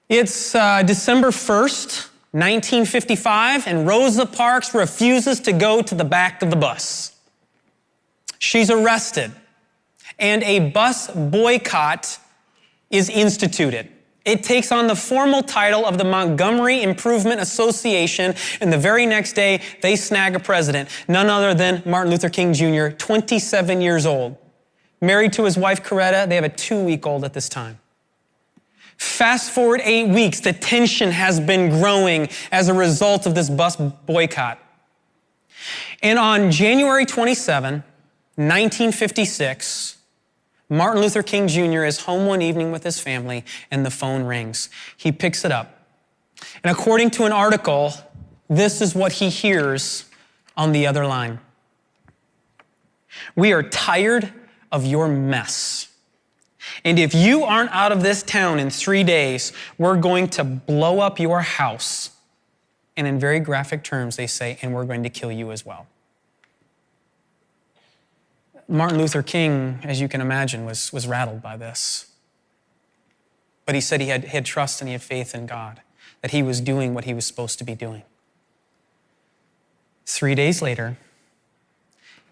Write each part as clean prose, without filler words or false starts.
It's December 1st, 1955, and Rosa Parks refuses to go to the back of the bus. She's arrested, and a bus boycott is instituted. It takes on the formal title of the Montgomery Improvement Association, and the very next day, they snag a president, none other than Martin Luther King Jr., 27 years old. Married to his wife, Coretta, they have a 2-week-old at this time. Fast forward 8 weeks, the tension has been growing as a result of this bus boycott. And on January 27, 1956, Martin Luther King Jr. is home one evening with his family, and the phone rings. He picks it up. And according to an article, this is what he hears on the other line. "We are tired of your mess. And if you aren't out of this town in 3 days, we're going to blow up your house." And in very graphic terms, they say, "and we're going to kill you as well." Martin Luther King, as you can imagine, was rattled by this. But he said he had trust and he had faith in God, that he was doing what he was supposed to be doing. 3 days later,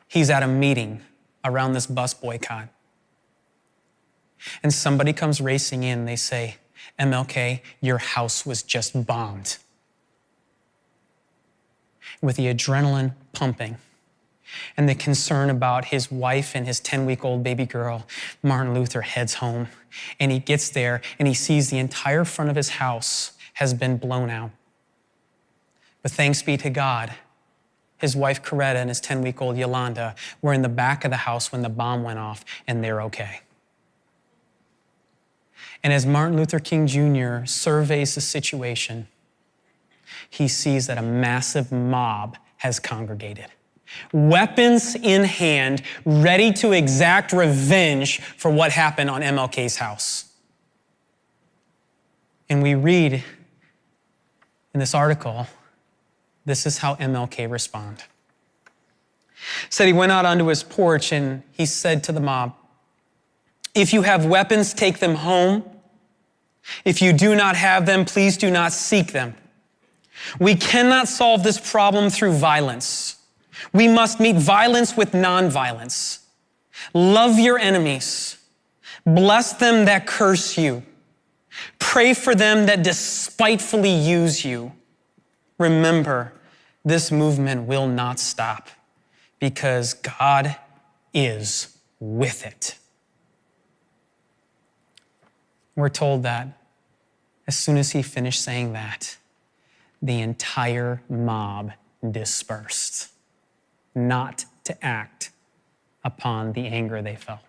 he's at a meeting around this bus boycott. And somebody comes racing in. They say, "MLK, your house was just bombed." With the adrenaline pumping and the concern about his wife and his 10-week-old baby girl, Martin Luther heads home. And he gets there and he sees the entire front of his house has been blown out. But thanks be to God, his wife Coretta and his 10-week-old Yolanda were in the back of the house when the bomb went off, and they're okay. And as Martin Luther King Jr. surveys the situation, he sees that a massive mob has congregated, weapons in hand, ready to exact revenge for what happened on MLK's house. And we read in this article, this is how MLK responded. Said he went out onto his porch and he said to the mob, "If you have weapons, take them home. If you do not have them, please do not seek them. We cannot solve this problem through violence. We must meet violence with nonviolence. Love your enemies. Bless them that curse you. Pray for them that despitefully use you. Remember, this movement will not stop because God is with it." We're told that as soon as he finished saying that, the entire mob dispersed, not to act upon the anger they felt.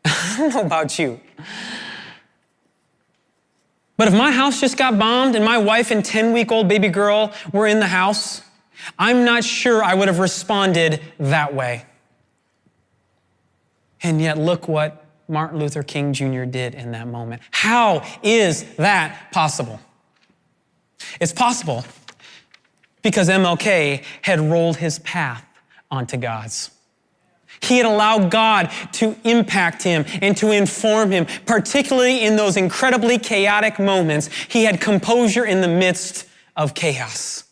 I don't know about you, but if my house just got bombed and my wife and 10-week-old baby girl were in the house, I'm not sure I would have responded that way. And yet look what Martin Luther King Jr. did in that moment. How is that possible? It's possible because MLK had rolled his path onto God's. He had allowed God to impact him and to inform him, particularly in those incredibly chaotic moments. He had composure in the midst of chaos.